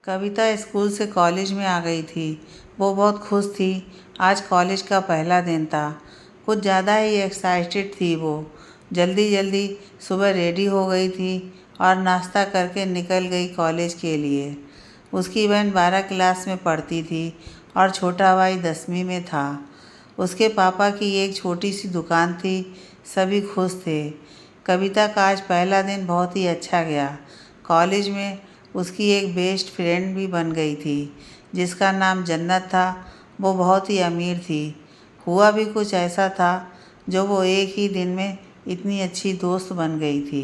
कविता school से college में आ गई थी। वो बहुत खुश थी। आज कॉलेज का पहला दिन था। कुछ ज़्यादा ही एक्साइटेड थी वो। जल्दी जल्दी सुबह रेडी हो गई थी और नाश्ता करके निकल गई कॉलेज के लिए। उसकी बहन 12 क्लास में पढ़ती थी और छोटा भाई 10वीं में था। उसके पापा की एक छोटी सी दुकान थी। सभी खुश थे। कविता का आज पहला दिन बहुत ही अच्छा गया। कॉलेज में उसकी एक बेस्ट फ्रेंड भी बन गई थी जिसका नाम जन्नत था। वो बहुत ही अमीर थी। हुआ भी कुछ ऐसा था जो वो एक ही दिन में इतनी अच्छी दोस्त बन गई थी।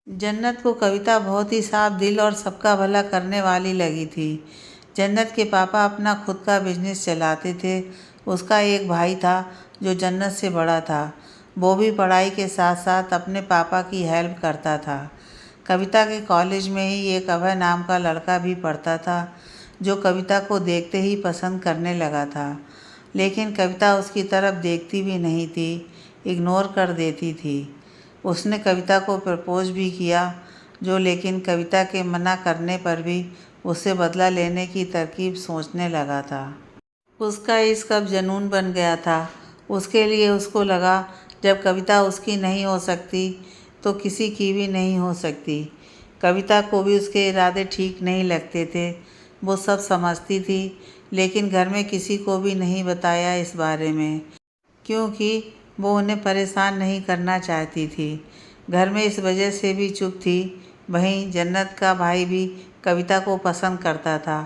जन्नत को कविता बहुत ही साफ दिल और सबका भला करने वाली लगी थी। जन्नत के पापा अपना खुद का बिजनेस चलाते थे। उसका एक भाई था जो जन्नत से बड़ा था। वो भी पढ़ाई के साथ साथ अपने पापा की हेल्प करता था। कविता के कॉलेज में ही एक अभय नाम का लड़का भी पढ़ता था जो कविता को देखते ही पसंद करने लगा था। लेकिन कविता उसकी तरफ देखती भी नहीं थी, इग्नोर कर देती थी। उसने कविता को प्रपोज भी किया लेकिन कविता के मना करने पर भी उससे बदला लेने की तरकीब सोचने लगा था। उसका इश्क अब जुनून बन गया था। उसके लिए उसको लगा जब कविता उसकी नहीं हो सकती तो किसी की भी नहीं हो सकती। कविता को भी उसके इरादे ठीक नहीं लगते थे। वो सब समझती थी लेकिन घर में किसी को भी नहीं बताया इस बारे में, क्योंकि वो उन्हें परेशान नहीं करना चाहती थी। घर में इस वजह से भी चुप थी। वहीं जन्नत का भाई भी कविता को पसंद करता था।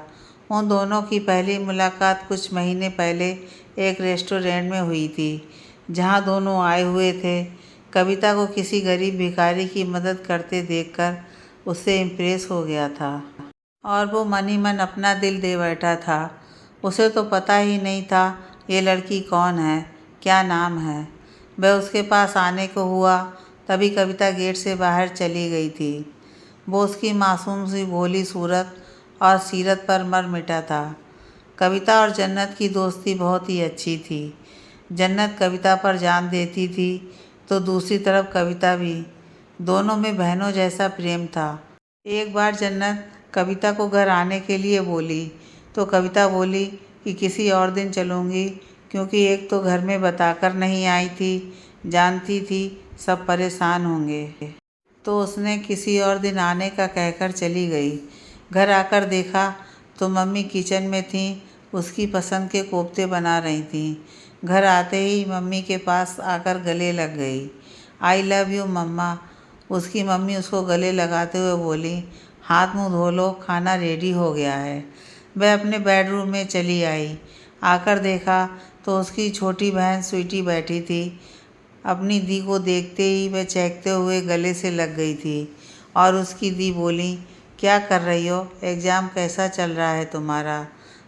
उन दोनों की पहली मुलाकात कुछ महीने पहले एक रेस्टोरेंट में हुई थी जहां दोनों आए हुए थे। कविता को किसी गरीब भिखारी की मदद करते देखकर उससे इम्प्रेस हो गया था और वो मन ही मन अपना दिल दे बैठा था। उसे तो पता ही नहीं था ये लड़की कौन है, क्या नाम है। वह उसके पास आने को हुआ तभी कविता गेट से बाहर चली गई थी। वो उसकी मासूम सी भोली सूरत और सीरत पर मर मिटा था। कविता और जन्नत की दोस्ती बहुत ही अच्छी थी। जन्नत कविता पर जान देती थी तो दूसरी तरफ कविता भी। दोनों में बहनों जैसा प्रेम था। एक बार जन्नत कविता को घर आने के लिए बोली तो कविता बोली कि किसी और दिन चलूँगी, क्योंकि एक तो घर में बताकर नहीं आई थी, जानती थी सब परेशान होंगे। तो उसने किसी और दिन आने का कहकर चली गई। घर आकर देखा तो मम्मी किचन में थीं, उसकी पसंद के कोफ्ते बना रही थीं। घर आते ही मम्मी के पास आकर गले लग गई। आई लव यू मम्मा। उसकी मम्मी उसको गले लगाते हुए बोली, हाथ मुंह धो लो, खाना रेडी हो गया है। वह अपने बेडरूम में चली आई। आकर देखा तो उसकी छोटी बहन स्वीटी बैठी थी। अपनी दी को देखते ही वह चहकते हुए गले से लग गई थी और उसकी दी बोली, क्या कर रही हो, एग्ज़ाम कैसा चल रहा है तुम्हारा?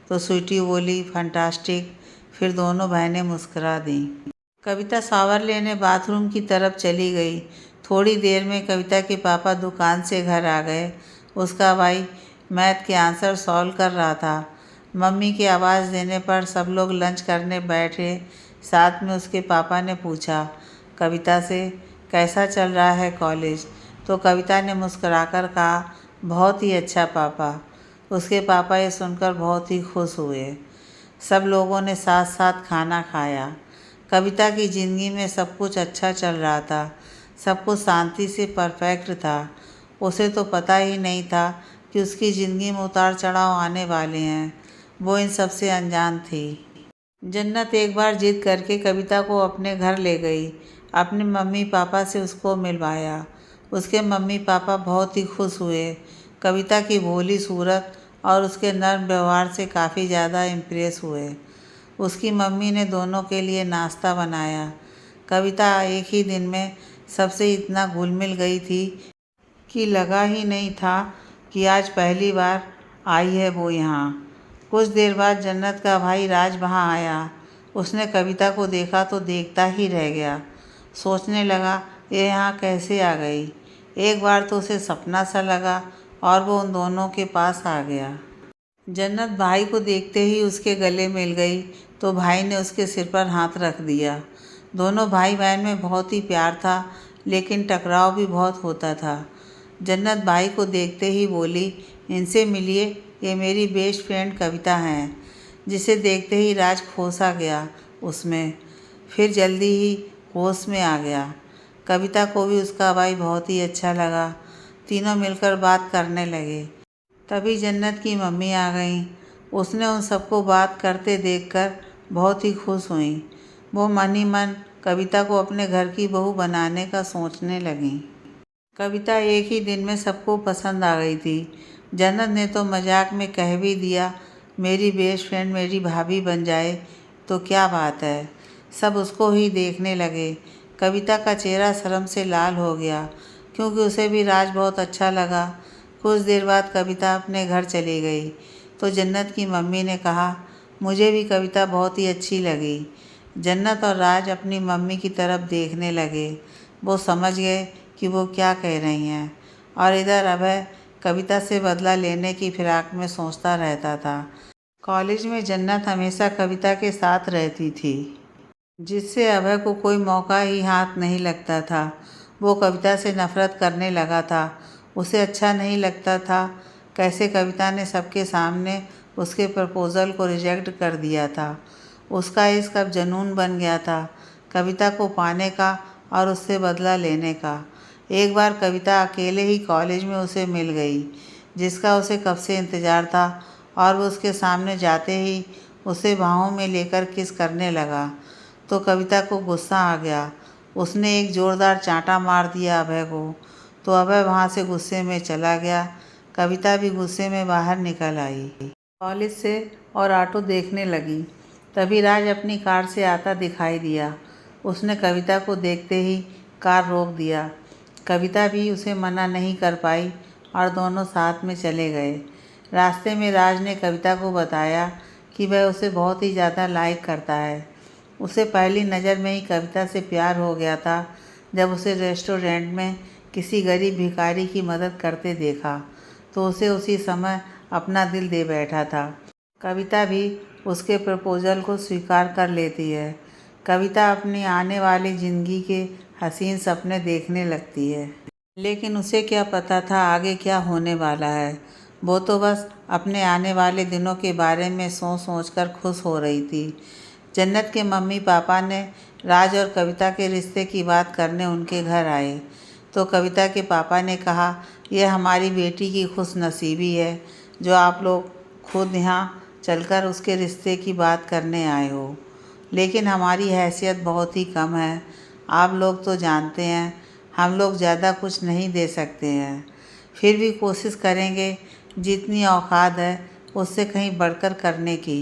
तो स्वीटी बोली, फंटास्टिक। फिर दोनों बहनें मुस्कुरा दीं। कविता शावर लेने बाथरूम की तरफ चली गई। थोड़ी देर में कविता के पापा दुकान से घर आ गए। उसका भाई मैथ के आंसर सॉल्व कर रहा था। मम्मी की आवाज़ देने पर सब लोग लंच करने बैठे। साथ में उसके पापा ने पूछा कविता से, कैसा चल रहा है कॉलेज? तो कविता ने मुस्कुराकर कहा, बहुत ही अच्छा पापा। उसके पापा ये सुनकर बहुत ही खुश हुए। सब लोगों ने साथ साथ खाना खाया। कविता की ज़िंदगी में सब कुछ अच्छा चल रहा था। सब कुछ शांति से परफेक्ट था। उसे तो पता ही नहीं था कि उसकी ज़िंदगी में उतार चढ़ाव आने वाले हैं। वो इन सब से अनजान थी। जन्नत एक बार जिद करके कविता को अपने घर ले गई। अपने मम्मी पापा से उसको मिलवाया। उसके मम्मी पापा बहुत ही खुश हुए। कविता की भोली सूरत और उसके नर्म व्यवहार से काफ़ी ज़्यादा इम्प्रेस हुए। उसकी मम्मी ने दोनों के लिए नाश्ता बनाया। कविता एक ही दिन में सबसे इतना घुल मिल गई थी कि लगा ही नहीं था कि आज पहली बार आई है वो यहाँ। कुछ देर बाद जन्नत का भाई राज वहाँ आया। उसने कविता को देखा तो देखता ही रह गया। सोचने लगा ये यहाँ कैसे आ गई। एक बार तो उसे सपना सा लगा और वो उन दोनों के पास आ गया। जन्नत भाई को देखते ही उसके गले मिल गई तो भाई ने उसके सिर पर हाथ रख दिया। दोनों भाई बहन में बहुत ही प्यार था, लेकिन टकराव भी बहुत होता था। जन्नत भाई को देखते ही बोली, इनसे मिलिए, ये मेरी बेस्ट फ्रेंड कविता हैं। जिसे देखते ही राज खो सा गया उसमें, फिर जल्दी ही होश में आ गया। कविता को भी उसका भाई बहुत ही अच्छा लगा। तीनों मिलकर बात करने लगे। तभी जन्नत की मम्मी आ गईं। उसने उन सबको बात करते देखकर बहुत ही खुश हुई। वो मन ही मन कविता को अपने घर की बहू बनाने का सोचने लगीं। कविता एक ही दिन में सबको पसंद आ गई थी। जन्नत ने तो मजाक में कह भी दिया, मेरी बेस्ट फ्रेंड मेरी भाभी बन जाए तो क्या बात है। सब उसको ही देखने लगे। कविता का चेहरा शर्म से लाल हो गया, क्योंकि उसे भी राज बहुत अच्छा लगा। कुछ देर बाद कविता अपने घर चली गई तो जन्नत की मम्मी ने कहा, मुझे भी कविता बहुत ही अच्छी लगी। जन्नत और राज अपनी मम्मी की तरफ देखने लगे। वो समझ गए कि वो क्या कह रही हैं। और इधर अभय कविता से बदला लेने की फिराक में सोचता रहता था। कॉलेज में जन्नत हमेशा कविता के साथ रहती थी, जिससे अभय को कोई मौका ही हाथ नहीं लगता था। वो कविता से नफरत करने लगा था। उसे अच्छा नहीं लगता था कैसे कविता ने सबके सामने उसके प्रपोज़ल को रिजेक्ट कर दिया था। उसका इश्क अब जुनून बन गया था, कविता को पाने का और उससे बदला लेने का। एक बार कविता अकेले ही कॉलेज में उसे मिल गई, जिसका उसे कब से इंतज़ार था, और वो उसके सामने जाते ही उसे बाहों में लेकर किस करने लगा तो कविता को गुस्सा आ गया। उसने एक ज़ोरदार चांटा मार दिया अभय को, तो अभय वहाँ से गुस्से में चला गया। कविता भी गुस्से में बाहर निकल आई कॉलेज से और ऑटो देखने लगी। तभी राज अपनी कार से आता दिखाई दिया। उसने कविता को देखते ही कार रोक दिया। कविता भी उसे मना नहीं कर पाई और दोनों साथ में चले गए। रास्ते में राज ने कविता को बताया कि वह उसे बहुत ही ज़्यादा लाइक करता है। उसे पहली नज़र में ही कविता से प्यार हो गया था जब उसे रेस्टोरेंट में किसी गरीब भिखारी की मदद करते देखा, तो उसे उसी समय अपना दिल दे बैठा था। कविता भी उसके प्रपोज़ल को स्वीकार कर लेती है। कविता अपनी आने वाली ज़िंदगी के हसीन सपने देखने लगती है, लेकिन उसे क्या पता था आगे क्या होने वाला है। वो तो बस अपने आने वाले दिनों के बारे में सोच सोच कर खुश हो रही थी। जन्नत के मम्मी पापा ने राज और कविता के रिश्ते की बात करने उनके घर आए, तो कविता के पापा ने कहा, यह हमारी बेटी की खुशनसीबी है जो आप लोग खुद यहाँ चलकर उसके रिश्ते की बात करने आए हो। लेकिन हमारी हैसियत बहुत ही कम है। आप लोग तो जानते हैं हम लोग ज़्यादा कुछ नहीं दे सकते हैं, फिर भी कोशिश करेंगे जितनी औकात है उससे कहीं बढ़कर करने की।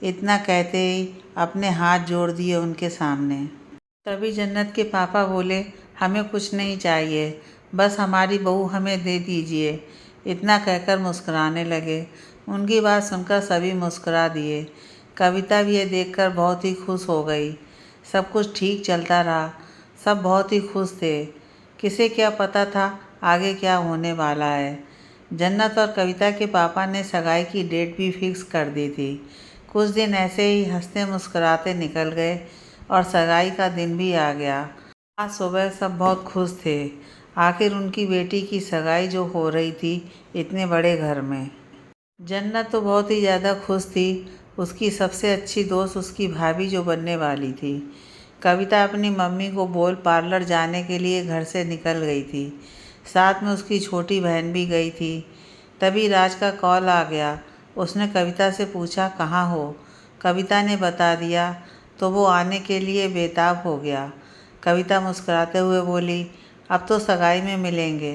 इतना कहते ही अपने हाथ जोड़ दिए उनके सामने। तभी जन्नत के पापा बोले, हमें कुछ नहीं चाहिए, बस हमारी बहू हमें दे दीजिए। इतना कहकर मुस्कुराने लगे। उनकी बात सुनकर सभी मुस्कुरा दिए। कविता भी ये देखकर बहुत ही खुश हो गई। सब कुछ ठीक चलता रहा। सब बहुत ही खुश थे। किसे क्या पता था आगे क्या होने वाला है। जन्नत और कविता के पापा ने सगाई की डेट भी फिक्स कर दी थी। कुछ दिन ऐसे ही हंसते मुस्कुराते निकल गए और सगाई का दिन भी आ गया। आज सुबह सब बहुत खुश थे। आखिर उनकी बेटी की सगाई जो हो रही थी इतने बड़े घर में। जन्नत तो बहुत ही ज़्यादा खुश थी। उसकी सबसे अच्छी दोस्त उसकी भाभी जो बनने वाली थी। कविता अपनी मम्मी को बोल पार्लर जाने के लिए घर से निकल गई थी। साथ में उसकी छोटी बहन भी गई थी। तभी राज का कॉल आ गया। उसने कविता से पूछा, कहाँ हो? कविता ने बता दिया तो वो आने के लिए बेताब हो गया। कविता मुस्कुराते हुए बोली, अब तो सगाई में मिलेंगे।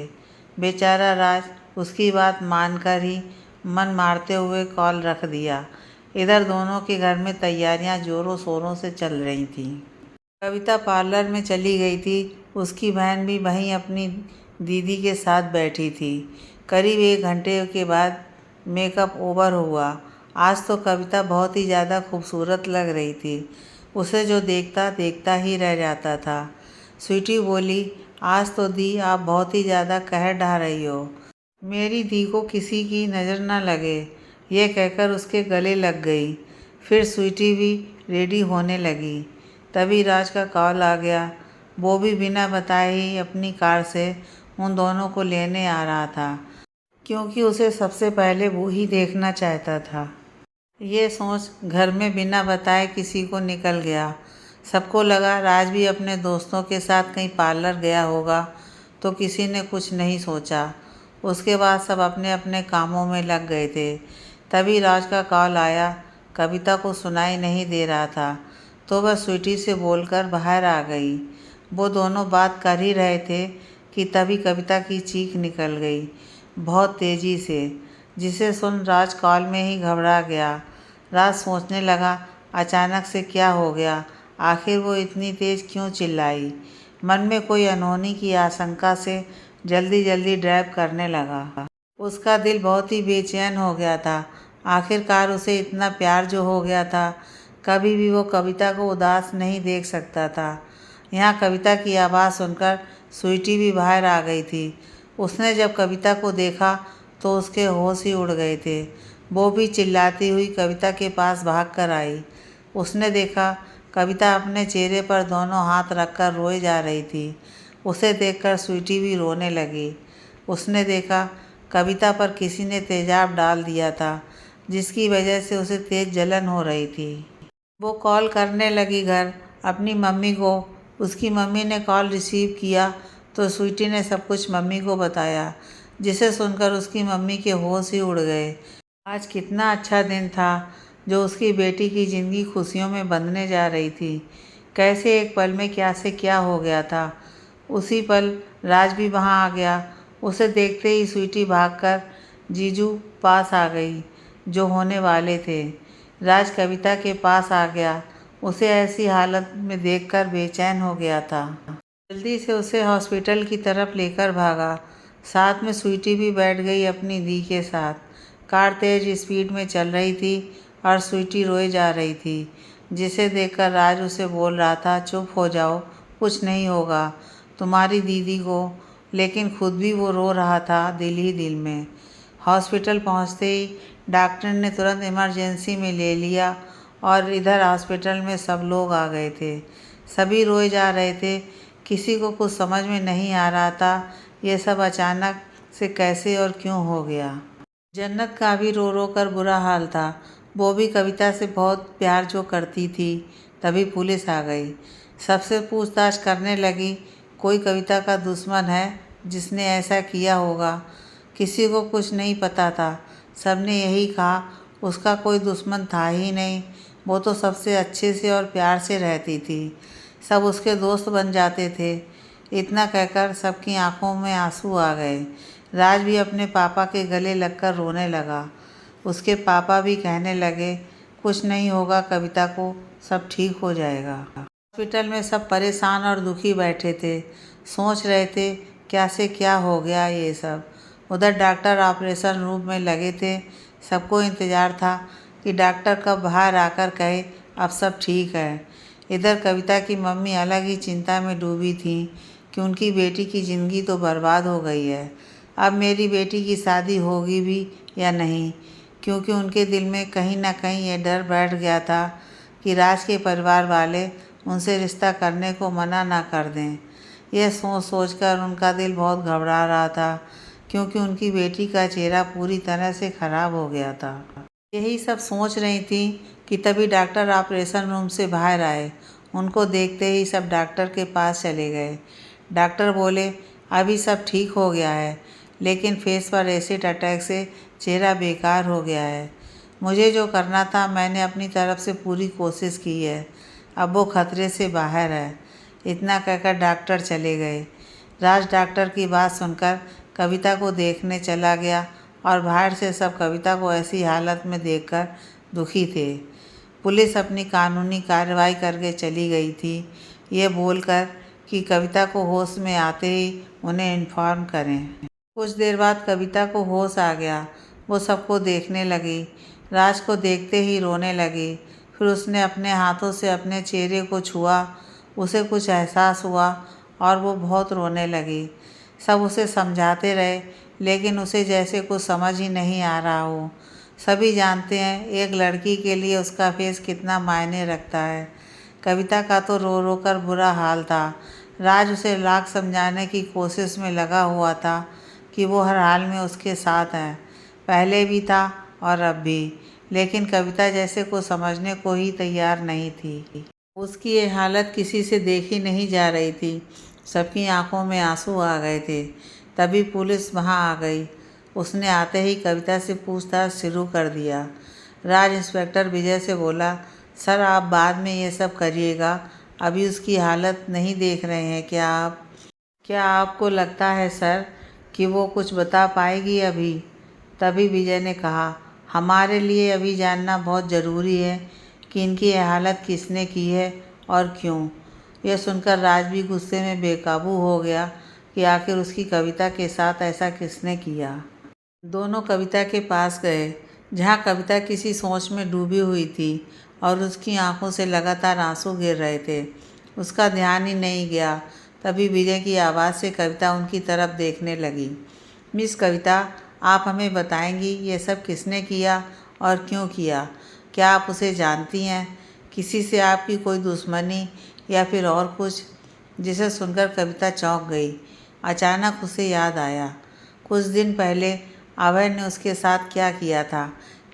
बेचारा राज उसकी बात मानकर ही मन मारते हुए कॉल रख दिया। इधर दोनों के घर में तैयारियां जोरों शोरों से चल रही थीं। कविता पार्लर में चली गई थी। उसकी बहन भी वहीं अपनी दीदी के साथ बैठी थी। करीब 1 घंटे के बाद मेकअप ओवर हुआ। आज तो कविता बहुत ही ज़्यादा खूबसूरत लग रही थी। उसे जो देखता देखता ही रह जाता था। स्वीटी बोली, आज तो दी आप बहुत ही ज़्यादा कहर ढा रही हो। मेरी दी को किसी की नज़र न लगे, ये कहकर उसके गले लग गई। फिर स्वीटी भी रेडी होने लगी। तभी राज का कॉल आ गया। वो भी बिना बताए ही अपनी कार से उन दोनों को लेने आ रहा था। क्योंकि उसे सबसे पहले वो ही देखना चाहता था। ये सोच घर में बिना बताए किसी को निकल गया। सबको लगा राज भी अपने दोस्तों के साथ कहीं पार्लर गया होगा, तो किसी ने कुछ नहीं सोचा। उसके बाद सब अपने अपने कामों में लग गए थे। तभी राज का कॉल आया। कविता को सुनाई नहीं दे रहा था, तो वह स्वीटी से बोलकर बाहर आ गई। वो दोनों बात कर ही रहे थे कि तभी कविता की चीख निकल गई, बहुत तेज़ी से, जिसे सुन राज कॉल में ही घबरा गया। राज सोचने लगा, अचानक से क्या हो गया, आखिर वो इतनी तेज़ क्यों चिल्लाई। मन में कोई अनहोनी की आशंका से जल्दी जल्दी ड्राइव करने लगा। उसका दिल बहुत ही बेचैन हो गया था। आखिरकार उसे इतना प्यार जो हो गया था, कभी भी वो कविता को उदास नहीं देख सकता था। यहाँ कविता की आवाज़ सुनकर स्वीटी भी बाहर आ गई थी। उसने जब कविता को देखा तो उसके होश ही उड़ गए थे। वो भी चिल्लाती हुई कविता के पास भाग कर आई। उसने देखा कविता अपने चेहरे पर दोनों हाथ रखकर रोए जा रही थी। उसे देखकर स्वीटी भी रोने लगी। उसने देखा कविता पर किसी ने तेजाब डाल दिया था, जिसकी वजह से उसे तेज जलन हो रही थी। वो कॉल करने लगी घर, अपनी मम्मी को। उसकी मम्मी ने कॉल रिसीव किया तो स्वीटी ने सब कुछ मम्मी को बताया, जिसे सुनकर उसकी मम्मी के होश ही उड़ गए। आज कितना अच्छा दिन था, जो उसकी बेटी की ज़िंदगी खुशियों में बंधने जा रही थी। कैसे एक पल में क्या से क्या हो गया था। उसी पल राज भी वहाँ आ गया। उसे देखते ही स्वीटी भागकर जीजू पास आ गई, जो होने वाले थे। राज कविता के पास आ गया। उसे ऐसी हालत में देखकर बेचैन हो गया था। जल्दी से उसे हॉस्पिटल की तरफ लेकर भागा। साथ में स्वीटी भी बैठ गई अपनी दी के साथ। कार तेज स्पीड में चल रही थी और स्वीटी रोए जा रही थी, जिसे देखकर राज उसे बोल रहा था, चुप हो जाओ, कुछ नहीं होगा तुम्हारी दीदी को। लेकिन खुद भी वो रो रहा था दिल ही दिल में। हॉस्पिटल पहुंचते ही डॉक्टर ने तुरंत इमरजेंसी में ले लिया और इधर हॉस्पिटल में सब लोग आ गए थे। सभी रोए जा रहे थे। किसी को कुछ समझ में नहीं आ रहा था, ये सब अचानक से कैसे और क्यों हो गया। जन्नत का भी रो रो कर बुरा हाल था। वो भी कविता से बहुत प्यार जो करती थी। तभी पुलिस आ गई। सबसे पूछताछ करने लगी, कोई कविता का दुश्मन है जिसने ऐसा किया होगा। किसी को कुछ नहीं पता था। सबने यही कहा, उसका कोई दुश्मन था ही नहीं, वो तो सबसे अच्छे से और प्यार से रहती थी। सब उसके दोस्त बन जाते थे। इतना कहकर सबकी आंखों में आंसू आ गए। राज भी अपने पापा के गले लगकर रोने लगा। उसके पापा भी कहने लगे, कुछ नहीं होगा कविता को, सब ठीक हो जाएगा। हॉस्पिटल में सब परेशान और दुखी बैठे थे, सोच रहे थे क्या से क्या हो गया ये सब। उधर डॉक्टर ऑपरेशन रूम में लगे थे। सबको इंतज़ार था कि डॉक्टर कब बाहर आकर कहे अब सब ठीक है। इधर कविता की मम्मी अलग ही चिंता में डूबी थी कि उनकी बेटी की ज़िंदगी तो बर्बाद हो गई है। अब मेरी बेटी की शादी होगी भी या नहीं, क्योंकि उनके दिल में कहीं ना कहीं ये डर बैठ गया था कि राज के परिवार वाले उनसे रिश्ता करने को मना ना कर दें। यह सोच सोचकर उनका दिल बहुत घबरा रहा था, क्योंकि उनकी बेटी का चेहरा पूरी तरह से ख़राब हो गया था। यही सब सोच रही थी कि तभी डॉक्टर ऑपरेशन रूम से बाहर आए। उनको देखते ही सब डॉक्टर के पास चले गए। डॉक्टर बोले, अभी सब ठीक हो गया है, लेकिन फेस पर एसिड अटैक से चेहरा बेकार हो गया है। मुझे जो करना था मैंने अपनी तरफ से पूरी कोशिश की है, अब वो खतरे से बाहर है। इतना कहकर डॉक्टर चले गए। राज डॉक्टर की बात सुनकर कविता को देखने चला गया और बाहर से सब कविता को ऐसी हालत में देखकर दुखी थे। पुलिस अपनी कानूनी कार्रवाई करके चली गई थी, ये बोलकर कि कविता को होश में आते ही उन्हें इन्फॉर्म करें। कुछ देर बाद कविता को होश आ गया। वो सबको देखने लगी। राज को देखते ही रोने लगी। फिर उसने अपने हाथों से अपने चेहरे को छुआ। उसे कुछ एहसास हुआ और वो बहुत रोने लगी। सब उसे समझाते रहे, लेकिन उसे जैसे कुछ समझ ही नहीं आ रहा हो। सभी जानते हैं एक लड़की के लिए उसका फेस कितना मायने रखता है। कविता का तो रो रो कर बुरा हाल था। राज उसे लाख समझाने की कोशिश में लगा हुआ था कि कि वो हर हाल में उसके साथ है, पहले भी था और अब भी। लेकिन कविता जैसे को समझने को ही तैयार नहीं थी। उसकी ये हालत किसी से देखी नहीं जा रही थी। सबकी आंखों में आंसू आ गए थे। तभी पुलिस वहां आ गई। उसने आते ही कविता से पूछताछ शुरू कर दिया। राज इंस्पेक्टर विजय से बोला, सर आप बाद में ये सब करिएगा, अभी उसकी हालत नहीं देख रहे हैं क्या आप? क्या आपको लगता है सर कि वो कुछ बता पाएगी अभी? तभी विजय ने कहा, हमारे लिए अभी जानना बहुत ज़रूरी है कि इनकी यह हालत किसने की है और क्यों। यह सुनकर राज भी गुस्से में बेकाबू हो गया कि आखिर उसकी कविता के साथ ऐसा किसने किया। दोनों कविता के पास गए, जहाँ कविता किसी सोच में डूबी हुई थी और उसकी आंखों से लगातार आंसू गिर रहे थे। उसका ध्यान ही नहीं गया। तभी विजय की आवाज़ से कविता उनकी तरफ देखने लगी। मिस कविता, आप हमें बताएंगी ये सब किसने किया और क्यों किया? क्या आप उसे जानती हैं? किसी से आपकी कोई दुश्मनी या फिर और कुछ? जिसे सुनकर कविता चौंक गई। अचानक उसे याद आया, कुछ दिन पहले अभय ने उसके साथ क्या किया था,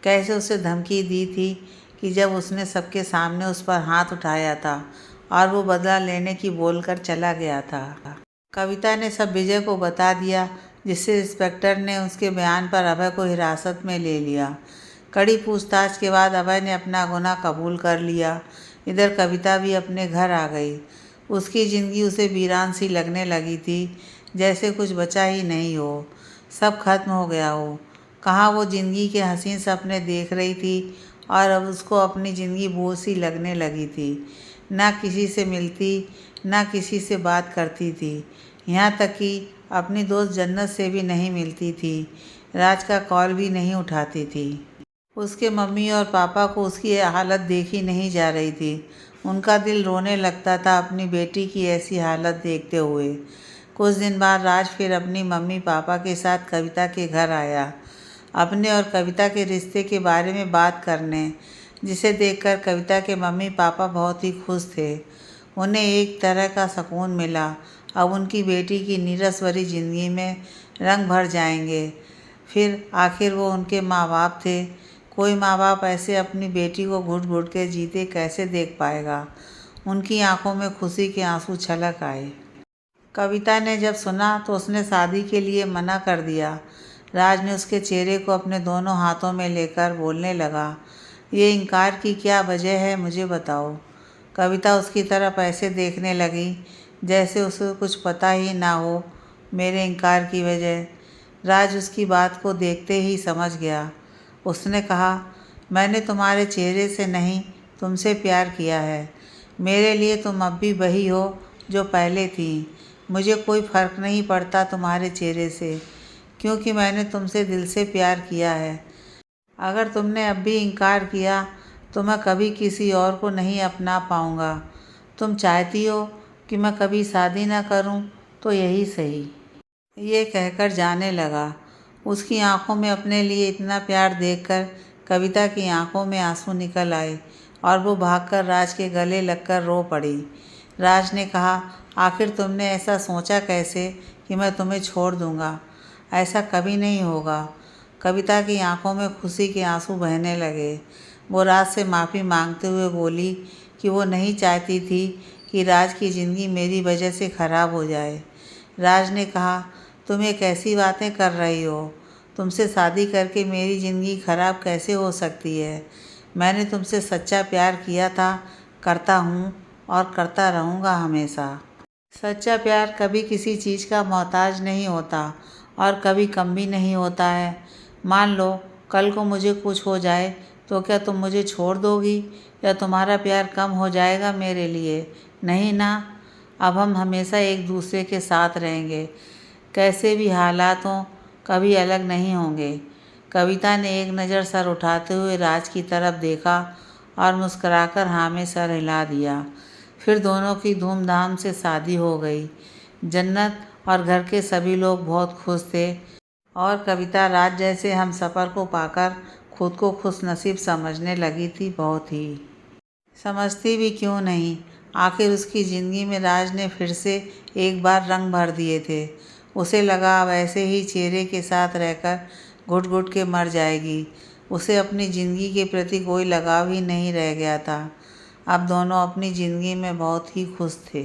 कैसे उसे धमकी दी थी कि जब उसने सबके सामने उस पर हाथ उठाया था और वो बदला लेने की बोलकर चला गया था। कविता ने सब विजय को बता दिया, जिससे इंस्पेक्टर ने उसके बयान पर अभय को हिरासत में ले लिया। कड़ी पूछताछ के बाद अभय ने अपना गुनाह कबूल कर लिया। इधर कविता भी अपने घर आ गई। उसकी ज़िंदगी उसे वीरान सी लगने लगी थी, जैसे कुछ बचा ही नहीं हो, सब खत्म हो गया हो। कहाँ वो ज़िंदगी के हसीन सपने देख रही थी और अब उसको अपनी ज़िंदगी बोझ सी लगने लगी थी। ना किसी से मिलती, ना किसी से बात करती थी, यहाँ तक कि अपनी दोस्त जन्नत से भी नहीं मिलती थी। राज का कॉल भी नहीं उठाती थी। उसके मम्मी और पापा को उसकी ये हालत देखी नहीं जा रही थी। उनका दिल रोने लगता था अपनी बेटी की ऐसी हालत देखते हुए। कुछ दिन बाद राज फिर अपनी मम्मी पापा के साथ कविता के घर आया, अपने और कविता के रिश्ते के बारे में बात करने, जिसे देखकर कविता के मम्मी पापा बहुत ही खुश थे। उन्हें एक तरह का सुकून मिला। अब उनकी बेटी की नीरस भरी जिंदगी में रंग भर जाएंगे। फिर आखिर वो उनके माँ बाप थे। कोई माँ बाप ऐसे अपनी बेटी को घुट घुट के जीते कैसे देख पाएगा। उनकी आंखों में खुशी के आंसू छलक आए। कविता ने जब सुना तो उसने शादी के लिए मना कर दिया। राज ने उसके चेहरे को अपने दोनों हाथों में लेकर बोलने लगा, ये इनकार की क्या वजह है, मुझे बताओ। कविता उसकी तरफ ऐसे देखने लगी जैसे उसे कुछ पता ही ना हो मेरे इनकार की वजह। राज उसकी बात को देखते ही समझ गया। उसने कहा, मैंने तुम्हारे चेहरे से नहीं, तुमसे प्यार किया है। मेरे लिए तुम अब भी वही हो जो पहले थी। मुझे कोई फ़र्क नहीं पड़ता तुम्हारे चेहरे से, क्योंकि मैंने तुमसे दिल से प्यार किया है। अगर तुमने अब भी इनकार किया तो मैं कभी किसी और को नहीं अपना पाऊँगा। तुम चाहती हो कि मैं कभी शादी ना करूँ तो यही सही। ये कहकर जाने लगा। उसकी आंखों में अपने लिए इतना प्यार देखकर कविता की आंखों में आंसू निकल आए और वो भागकर राज के गले लगकर रो पड़ी। राज ने कहा, आखिर तुमने ऐसा सोचा कैसे कि मैं तुम्हें छोड़ दूँगा? ऐसा कभी नहीं होगा। कविता की आंखों में खुशी के आंसू बहने लगे। वो राज से माफ़ी मांगते हुए बोली कि वो नहीं चाहती थी कि राज की ज़िंदगी मेरी वजह से ख़राब हो जाए। राज ने कहा, तुम ये कैसी बातें कर रही हो? तुमसे शादी करके मेरी ज़िंदगी ख़राब कैसे हो सकती है? मैंने तुमसे सच्चा प्यार किया था, करता हूँ और करता रहूँगा हमेशा। सच्चा प्यार कभी किसी चीज़ का मोहताज नहीं होता और कभी कम भी नहीं होता है। मान लो कल को मुझे कुछ हो जाए तो क्या तुम मुझे छोड़ दोगी या तुम्हारा प्यार कम हो जाएगा मेरे लिए? नहीं ना। अब हम हमेशा एक दूसरे के साथ रहेंगे, कैसे भी हालात हों, कभी अलग नहीं होंगे। कविता ने एक नज़र सर उठाते हुए राज की तरफ देखा और मुस्कुराकर हाँ में सर हिला दिया। फिर दोनों की धूमधाम से शादी हो गई। जन्नत और घर के सभी लोग बहुत खुश थे और कविता राज जैसे हमसफ़र को पाकर खुद को खुशनसीब समझने लगी थी। बहुत ही समझती भी क्यों नहीं, आखिर उसकी ज़िंदगी में राज ने फिर से एक बार रंग भर दिए थे। उसे लगा अब ऐसे ही चेहरे के साथ रहकर घुट घुट के मर जाएगी। उसे अपनी ज़िंदगी के प्रति कोई लगाव ही नहीं रह गया था। अब दोनों अपनी ज़िंदगी में बहुत ही खुश थे।